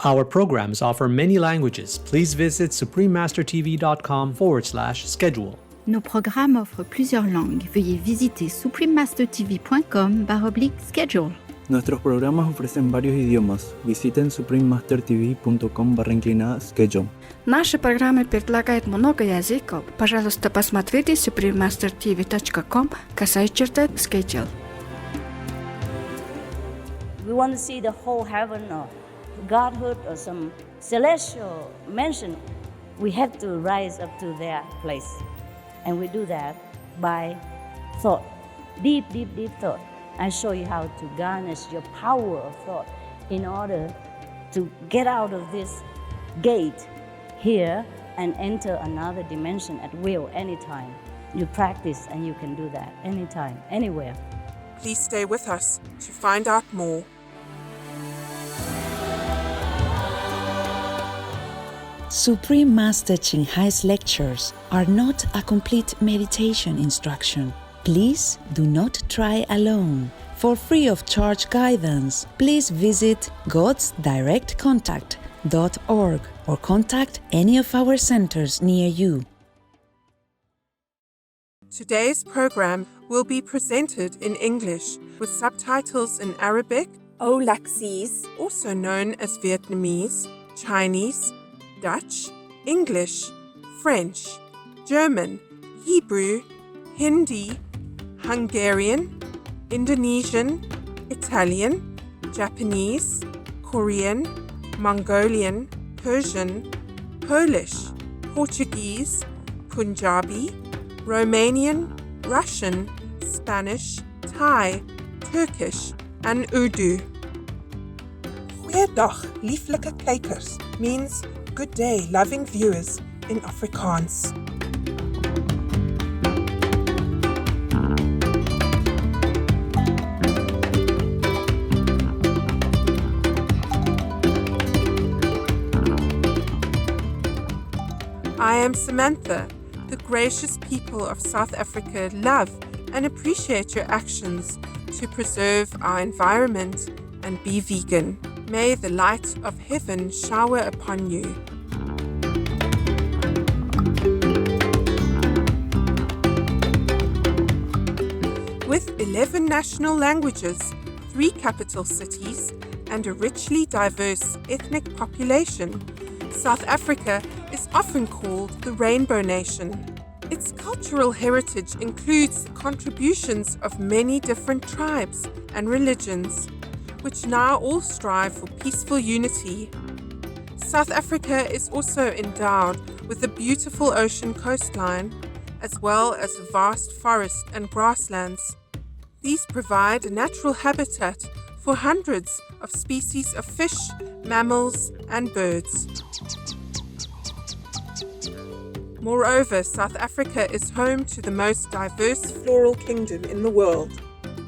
Our programs offer many languages. Please visit suprememastertv.com/schedule. Nos programmes offrent plusieurs langues. Veuillez visiter suprememastertv.com/schedule. Nuestros programas ofrecen varios idiomas. Visiten suprememastertv.com/schedule. Наши программы предлагают много языков. Пожалуйста, посмотрите suprememastertv.com/schedule. We want to see the whole heaven or Godhood or some celestial mansion. We have to rise up to their place. And we do that by thought, deep, deep, deep thought. I show you how to garnish your power of thought in order to get out of this gate here and enter another dimension at will anytime. You practice and you can do that anytime, anywhere. Please stay with us to find out more. Supreme Master Ching Hai's lectures are not a complete meditation instruction. Please do not try alone. For free of charge guidance, please visit godsdirectcontact.org or contact any of our centers near you. Today's program will be presented in English with subtitles in Arabic, Olaxese, also known as Vietnamese, Chinese, Dutch, English, French, German, Hebrew, Hindi, Hungarian, Indonesian, Italian, Japanese, Korean, Mongolian, Persian, Polish, Portuguese, Punjabi, Romanian, Russian, Spanish, Thai, Turkish, and Urdu. Goeiedag, lieflike kykers, means good day, loving viewers in Afrikaans. I am Samantha. The gracious people of South Africa love and appreciate your actions to preserve our environment and be vegan. May the light of heaven shower upon you. With 11 national languages, 3 capital cities, and a richly diverse ethnic population, South Africa is often called the Rainbow Nation. Its cultural heritage includes the contributions of many different tribes and religions, which now all strive for peaceful unity. South Africa is also endowed with a beautiful ocean coastline, as well as a vast forest and grasslands. These provide a natural habitat for hundreds of species of fish, mammals, and birds. Moreover, South Africa is home to the most diverse floral kingdom in the world.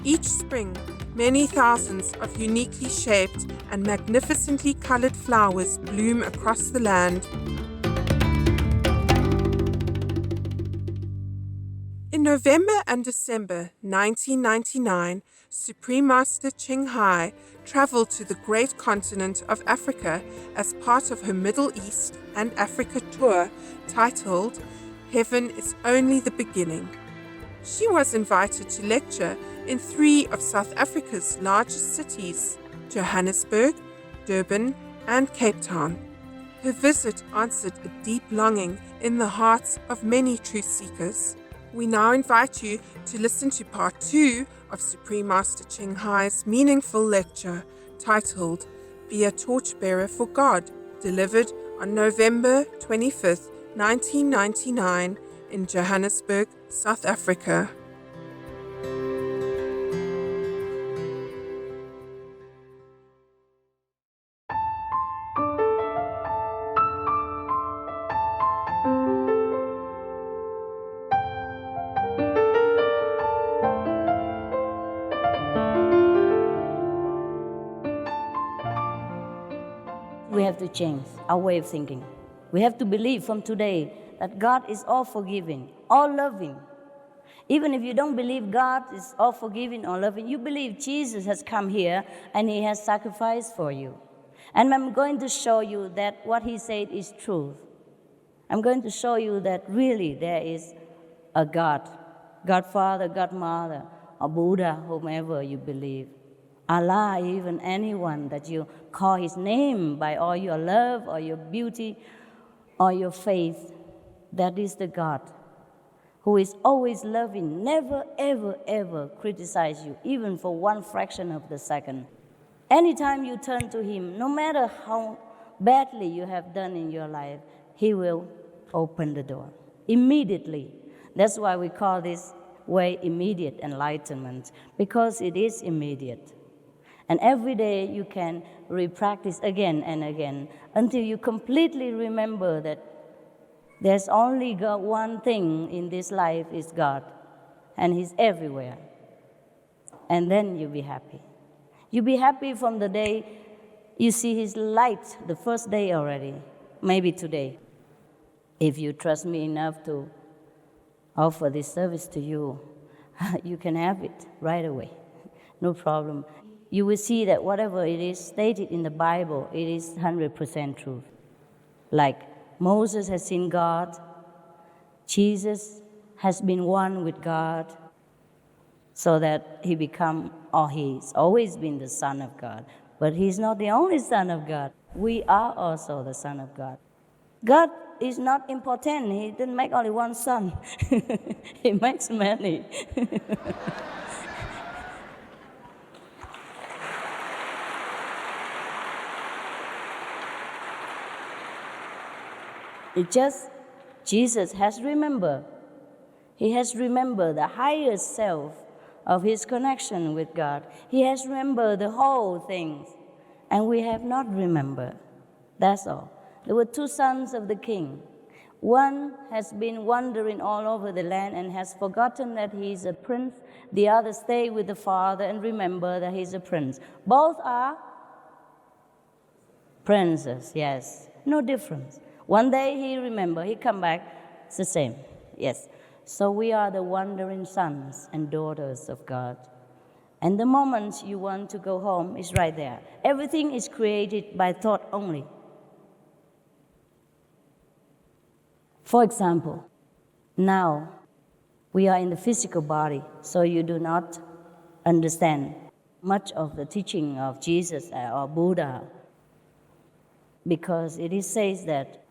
Each spring, many thousands of uniquely shaped and magnificently colored flowers bloom across the land. In November and December 1999, Supreme Master Ching Hai traveled to the great continent of Africa as part of her Middle East and Africa tour titled Heaven is Only the Beginning. She was invited to lecture in 3 of South Africa's largest cities, Johannesburg, Durban, and Cape Town. Her visit answered a deep longing in the hearts of many truth seekers. We now invite you to listen to part 2 of Supreme Master Ching Hai's meaningful lecture titled Be a Torchbearer for God, delivered on November 25th, 1999 in Johannesburg, South Africa. We have to change our way of thinking. We have to believe from today that God is all forgiving, all loving. Even if you don't believe God is all forgiving or loving, you believe Jesus has come here and He has sacrificed for you. And I'm going to show you that what he said is truth. I'm going to show you that really there is a God, God Father, God Mother, or Buddha, whomever you believe. Allah, even anyone that you call his name by all your love or your beauty or your faith, that is the God who is always loving, never, ever, ever criticize you, even for one fraction of the second. Anytime you turn to him, no matter how badly you have done in your life, he will open the door immediately. That's why we call this way immediate enlightenment, because it is immediate. And every day you can re-practice again and again until you completely remember that there's only God, one thing in this life is God, and he's everywhere. And then you'll be happy. You'll be happy from the day you see his light, the first day already, maybe today. If you trust me enough to offer this service to you, you can have it right away, no problem. You will see that whatever it is stated in the Bible, it is 100% truth. Like Moses has seen God, Jesus has been one with God, so that he become, or he's always been the Son of God. But he's not the only Son of God. We are also the Son of God. God is not important. He didn't make only one son. He makes many. It just, Jesus has remembered. He has remembered the highest self of his connection with God. He has remembered the whole thing, and we have not remembered. That's all. There were two sons of the king. One has been wandering all over the land and has forgotten that he is a prince. The other stayed with the father and remember that he's a prince. Both are princes, yes. No difference. One day he remember, he come back, it's the same, yes. So we are the wandering sons and daughters of God. And the moment you want to go home is right there. Everything is created by thought only. For example, now we are in the physical body, so you do not understand much of the teaching of Jesus or Buddha, because it is says that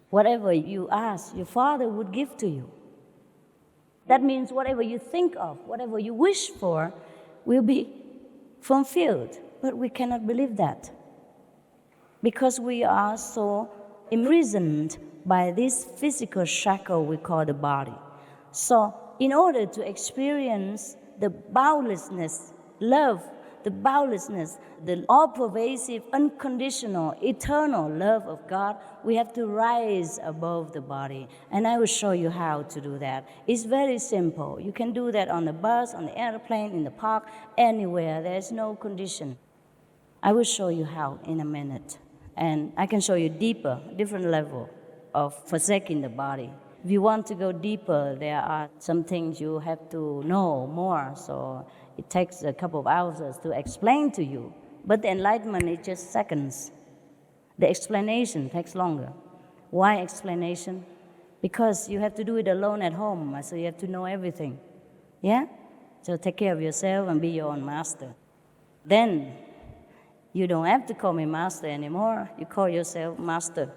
whatever you ask, your Father would give to you. That means whatever you think of, whatever you wish for, will be fulfilled. But we cannot believe that, because we are so imprisoned by this physical shackle we call the body. So in order to experience the boundlessness, love, the boundlessness, the all-pervasive, unconditional, eternal love of God, we have to rise above the body. And I will show you how to do that. It's very simple. You can do that on the bus, on the airplane, in the park, anywhere. There's no condition. I will show you how in a minute. And I can show you deeper, different level of forsaking the body. If you want to go deeper, there are some things you have to know more. So it takes a couple of hours to explain to you. But the enlightenment is just seconds. The explanation takes longer. Why explanation? Because you have to do it alone at home, so you have to know everything. Yeah? So take care of yourself and be your own master. Then you don't have to call me master anymore. You call yourself master.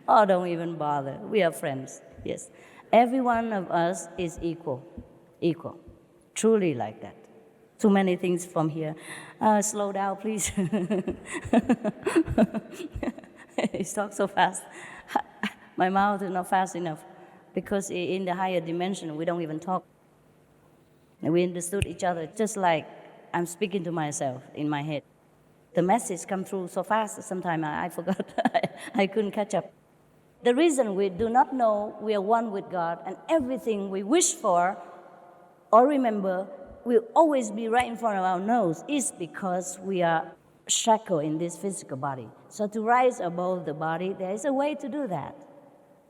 Oh, don't even bother. We are friends. Yes. Every one of us is equal. Equal. Truly like that. Too many things from here. Slow down, please. He talks so fast. My mouth is not fast enough, because in the higher dimension, we don't even talk. And we understood each other just like I'm speaking to myself in my head. The message comes through so fast, sometimes I forgot. I couldn't catch up. The reason we do not know we are one with God, and everything we wish for or remember will always be right in front of our nose, is because we are shackled in this physical body. So to rise above the body, there is a way to do that.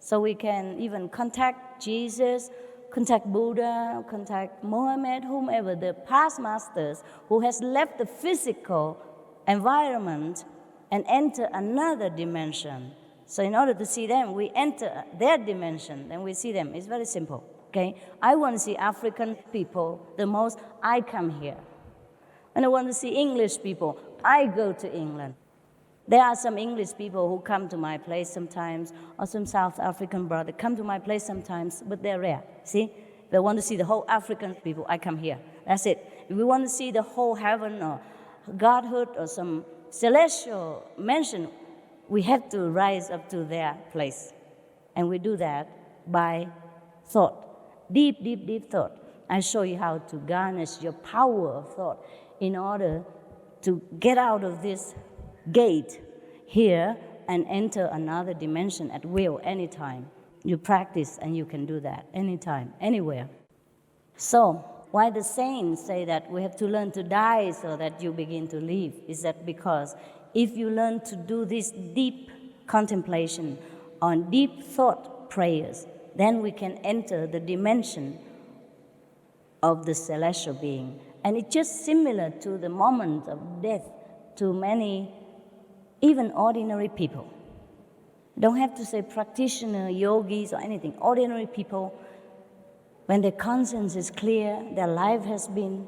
So we can even contact Jesus, contact Buddha, contact Mohammed, whomever, the past masters who has left the physical environment and enter another dimension. So in order to see them, we enter their dimension, then we see them. It's very simple, okay? I want to see African people the most, I come here. When I want to see English people, I go to England. There are some English people who come to my place sometimes, or some South African brother come to my place sometimes, but they're rare, see? If I want to see the whole African people, I come here. That's it. If we want to see the whole heaven or Godhood or some celestial mansion, we have to rise up to their place. And we do that by thought, deep, deep, deep thought. I show you how to garnish your power of thought in order to get out of this gate here and enter another dimension at will, anytime. You practice and you can do that anytime, anywhere. So, why the saints say that we have to learn to die so that you begin to live? Is that because if you learn to do this deep contemplation on deep thought prayers, then we can enter the dimension of the celestial being. And it's just similar to the moment of death to many, even ordinary people. Don't have to say practitioner, yogis, or anything. Ordinary people, when their conscience is clear, their life has been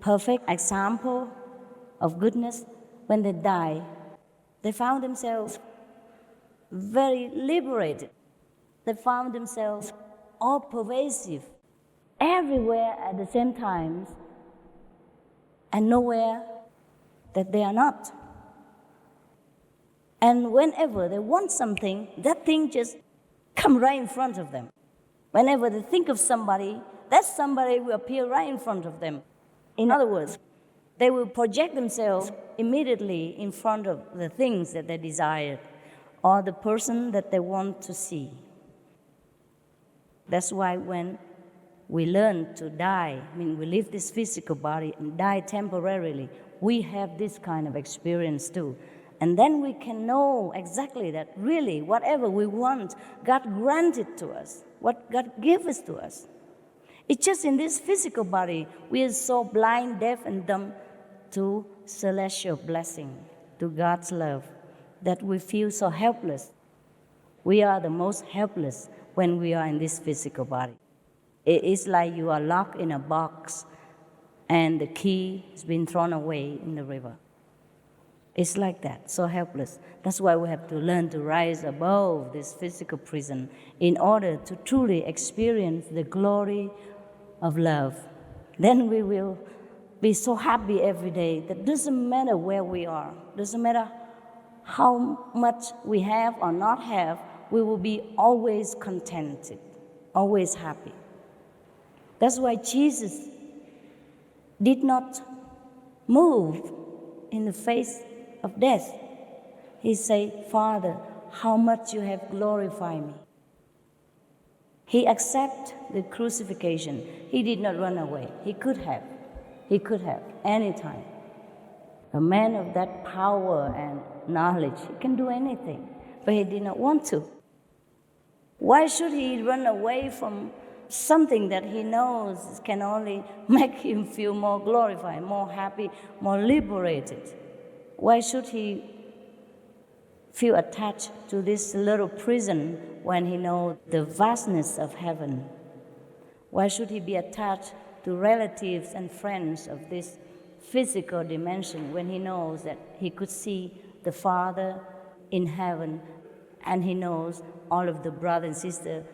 perfect example of goodness, when they die, they found themselves very liberated. They found themselves all pervasive, everywhere at the same time, and nowhere that they are not. And whenever they want something, that thing just come right in front of them. Whenever they think of somebody, that somebody will appear right in front of them. In other words, they will project themselves immediately in front of the things that they desire or the person that they want to see. That's why when we learn to die, we leave this physical body and die temporarily, we have this kind of experience too. And then we can know exactly that really whatever we want, God granted to us, what God gave us to us. It's just in this physical body, we are so blind, deaf, and dumb to celestial blessing, to God's love, that we feel so helpless. We are the most helpless when we are in this physical body. It is like you are locked in a box and the key has been thrown away in the river. It's like that, so helpless. That's why we have to learn to rise above this physical prison in order to truly experience the glory of love. Then we will be so happy every day that doesn't matter where we are, doesn't matter how much we have or not have, we will be always contented, always happy. That's why Jesus did not move in the face of death. He said, Father, how much you have glorified me. He accepted the crucifixion. He did not run away. He could have anytime. A man of that power and knowledge, he can do anything, but he did not want to. Why should he run away from something that he knows can only make him feel more glorified, more happy, more liberated? Why should he feel attached to this little prison when he knows the vastness of heaven? Why should he be attached to relatives and friends of this physical dimension when he knows that he could see the Father in heaven and he knows all of the brothers and sisters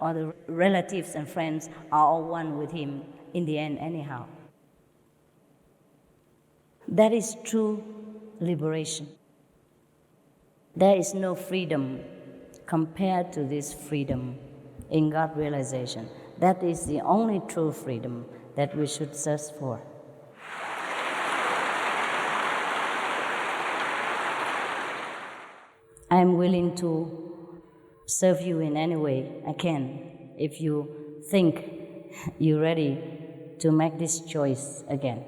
or the relatives and friends are all one with him in the end anyhow? That is true liberation. There is no freedom compared to this freedom in God realization. That is the only true freedom that we should search for. I am willing to serve you in any way I can if you think you're ready to make this choice again.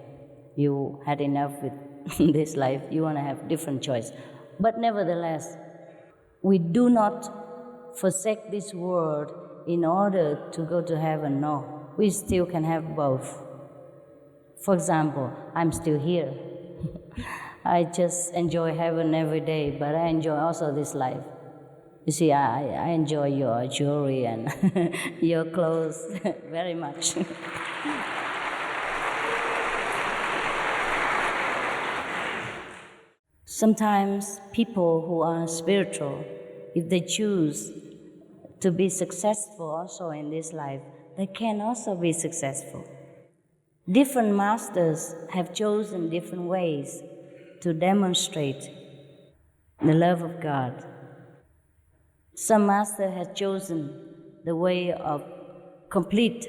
You had enough with this life, you want to have different choice. But nevertheless, we do not forsake this world in order to go to heaven. No, we still can have both. For example, I'm still here. I just enjoy heaven every day, but I enjoy also this life. You see, I enjoy your jewelry and your clothes very much. Sometimes people who are spiritual, if they choose to be successful also in this life, they can also be successful. Different masters have chosen different ways to demonstrate the love of God. Some master has chosen the way of complete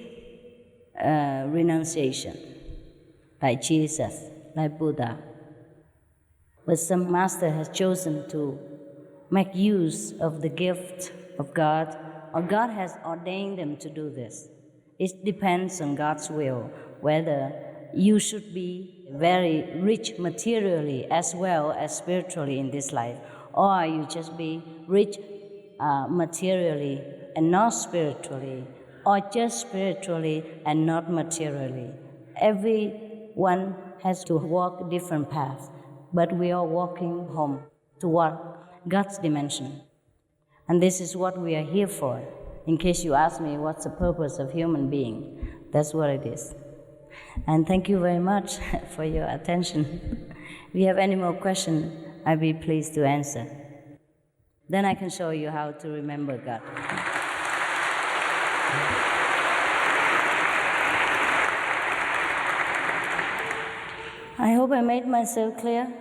renunciation, like Jesus, like Buddha. But some master has chosen to make use of the gift of God, or God has ordained them to do this. It depends on God's will, whether you should be very rich materially as well as spiritually in this life, or you just be rich materially and not spiritually, or just spiritually and not materially. Everyone has to walk different paths, but we are walking home toward God's dimension. And this is what we are here for. In case you ask me what's the purpose of human being, that's what it is. And thank you very much for your attention. If you have any more questions, I'd be pleased to answer. Then I can show you how to remember God. I hope I made myself clear.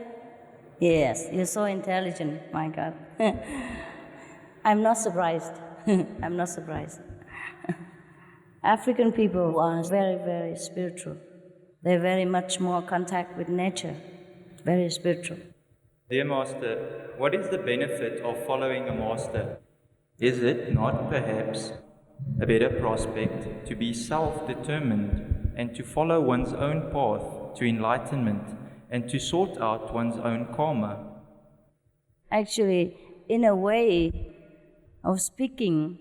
Yes, you're so intelligent, my God. I'm not surprised. I'm not surprised. African people are very, very spiritual. They're very much more contact with nature, very spiritual. Dear Master, what is the benefit of following a master? Is it not perhaps a better prospect to be self-determined and to follow one's own path to enlightenment and to sort out one's own karma? Actually, in a way of speaking,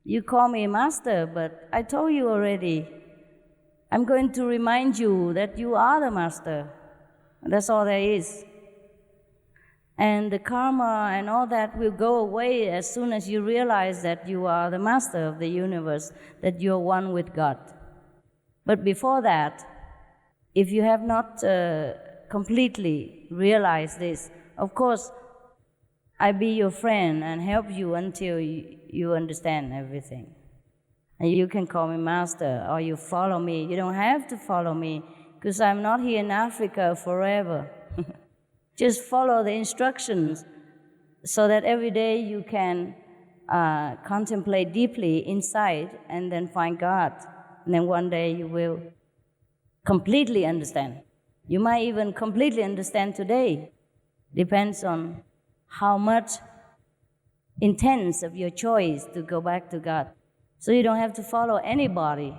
you call me master, but I told you already, I'm going to remind you that you are the master. That's all there is. And the karma and all that will go away as soon as you realize that you are the master of the universe, that you're one with God. But before that, if you have not completely realized this, of course, I be your friend and help you until you understand everything. And you can call me master or you follow me. You don't have to follow me because I'm not here in Africa forever. Just follow the instructions so that every day you can contemplate deeply inside and then find God. And then one day you will completely understand. You might even completely understand today. Depends on how much intense of your choice to go back to God. So you don't have to follow anybody,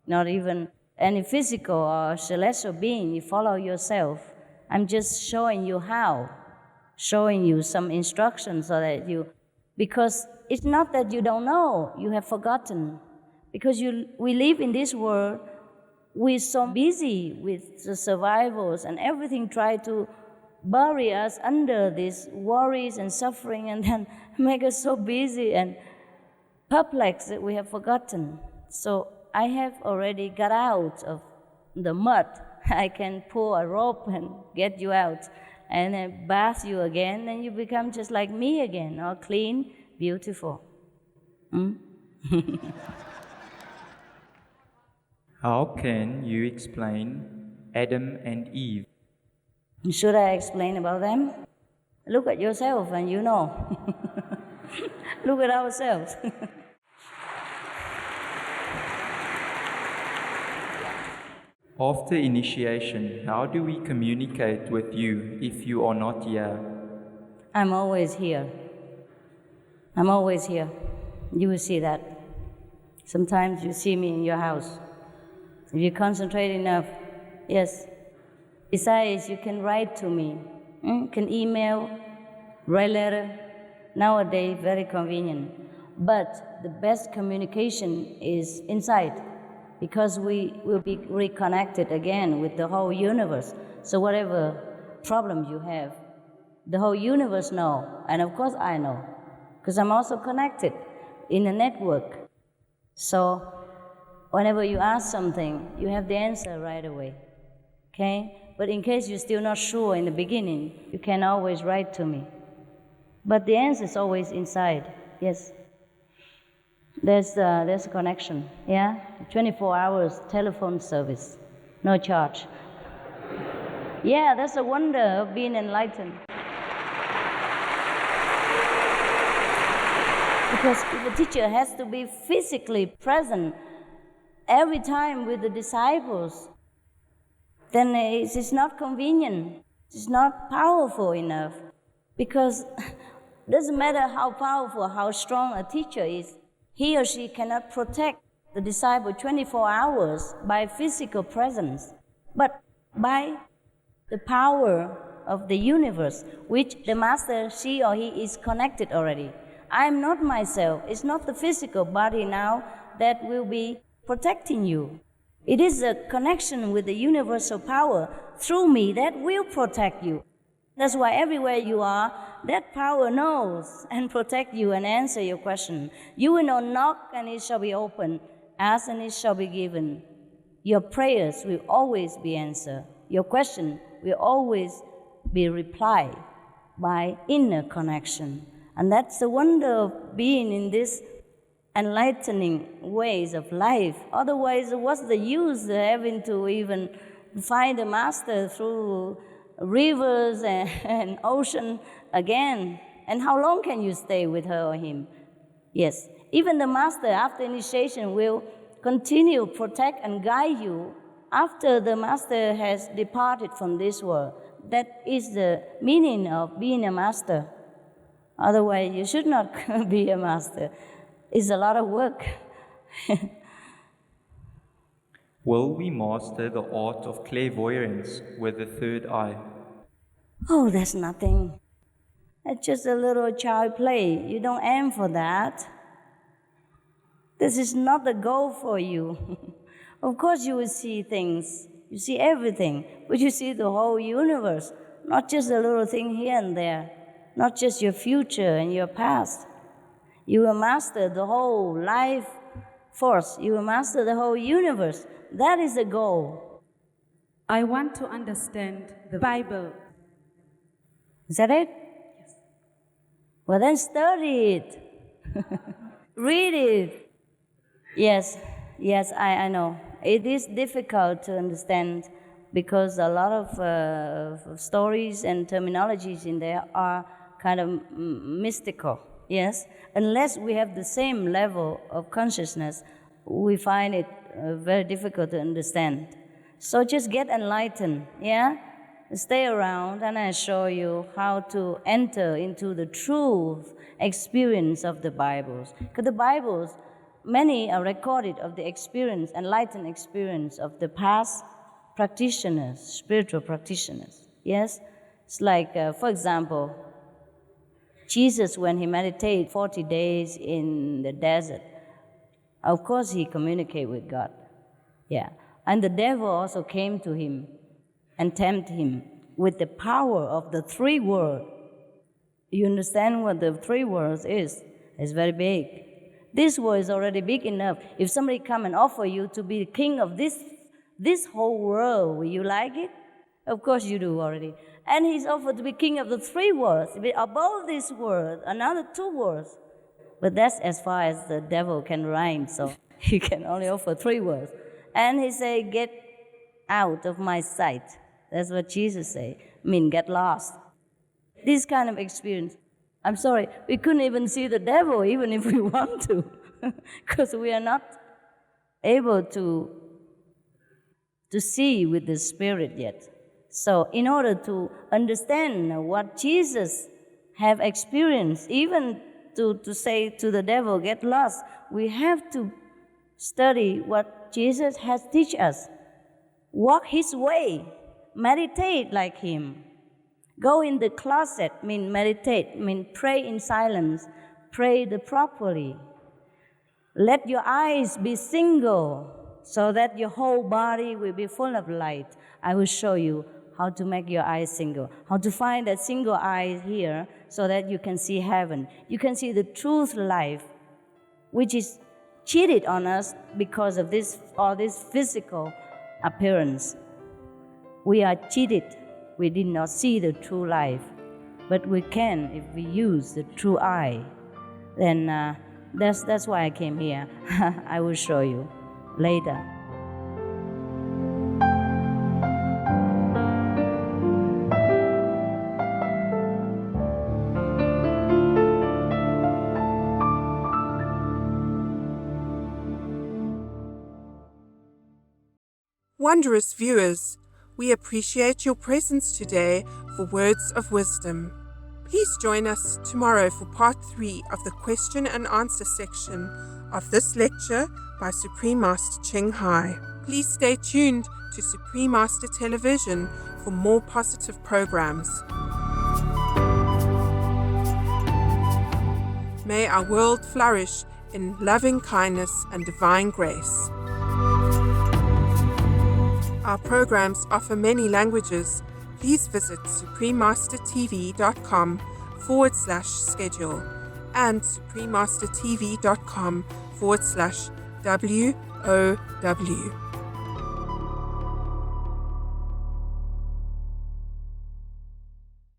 not even any physical or celestial being. You follow yourself. I'm just showing you how, showing you some instructions so that because it's not that you don't know, you have forgotten. Because we live in this world, we're so busy with the survivals and everything try to bury us under these worries and suffering and then make us so busy and perplexed that we have forgotten. So I have already got out of the mud. I can pull a rope and get you out and then bath you again and you become just like me again, all clean, beautiful. How can you explain Adam and Eve? Should I explain about them? Look at yourself and you know. Look at ourselves. After initiation, how do we communicate with you if you are not here? I'm always here. I'm always here. You will see that. Sometimes you see me in your house. If you concentrate enough, yes. Besides, you can write to me, can email, write letter. Nowadays, very convenient. But the best communication is inside, because we will be reconnected again with the whole universe. So whatever problem you have, the whole universe knows, and of course I know, because I'm also connected in a network. So whenever you ask something, you have the answer right away, okay? But in case you're still not sure in the beginning, you can always write to me. But the answer is always inside, yes. There's a connection, yeah? 24 hours telephone service, no charge. Yeah, that's a wonder of being enlightened. Because the teacher has to be physically present every time with the disciples, then it's not convenient, it's not powerful enough. Because it doesn't matter how powerful, how strong a teacher is, he or she cannot protect the disciple 24 hours by physical presence, but by the power of the universe, which the master, she or he, is connected already. I am not myself. It's not the physical body now that will be protecting you. It is a connection with the universal power through me that will protect you. That's why everywhere you are, that power knows and protect you and answer your question. You will not knock and it shall be opened, ask and it shall be given. Your prayers will always be answered. Your question will always be replied by inner connection. And that's the wonder of being in this enlightening ways of life. Otherwise, what's the use of having to even find a master through rivers and ocean again? And how long can you stay with her or him? Yes, even the master after initiation will continue, protect and guide you after the master has departed from this world. That is the meaning of being a master. Otherwise, you should not be a master. It's a lot of work. Will we master the art of clairvoyance with the third eye? Oh, that's nothing. That's just a little child play. You don't aim for that. This is not the goal for you. Of course you will see things. You see everything. But you see the whole universe. Not just a little thing here and there. Not just your future and your past. You will master the whole life force. You will master the whole universe. That is the goal. I want to understand the Bible. Is that it? Yes. Well, then study it. Read it. Yes, I know. It is difficult to understand because a lot of stories and terminologies in there are kind of mystical, yes? Unless we have the same level of consciousness, we find it very difficult to understand. So just get enlightened, yeah? Stay around and I show you how to enter into the true experience of the Bibles. Because the Bibles, many are recorded of the experience, enlightened experience of the past practitioners, spiritual practitioners, yes? It's like, for example, Jesus, when he meditated 40 days in the desert, of course he communicated with God. Yeah. And the devil also came to him and tempted him with the power of the three words. You understand what the three words is? It's very big. This word is already big enough. If somebody come and offer you to be the king of this whole world, will you like it? Of course you do already. And he's offered to be king of the three words. Above this word, another two words. But that's as far as the devil can rhyme, so he can only offer three words. And he said, get out of my sight. That's what Jesus said. I mean, get lost. This kind of experience. I'm sorry, we couldn't even see the devil even if we want to. Because we are not able to see with the spirit yet. So in order to understand what Jesus have experienced, even to say to the devil, get lost, we have to study what Jesus has teach us. Walk his way, meditate like him. Go in the closet, mean meditate, mean pray in silence, pray properly. Let your eyes be single so that your whole body will be full of light. I will show you how to make your eyes single, how to find that single eye here so that you can see heaven. You can see the truth life, which is cheated on us because of all this physical appearance. We are cheated. We did not see the true life. But we can if we use the true eye. Then that's why I came here. I will show you later. Wondrous viewers, we appreciate your presence today for Words of Wisdom. Please join us tomorrow for part 3 of the question and answer section of this lecture by Supreme Master Ching Hai. Please stay tuned to Supreme Master Television for more positive programs. May our world flourish in loving kindness and divine grace. Our programs offer many languages. Please visit suprememastertv.com/schedule and suprememastertv.com/WOW.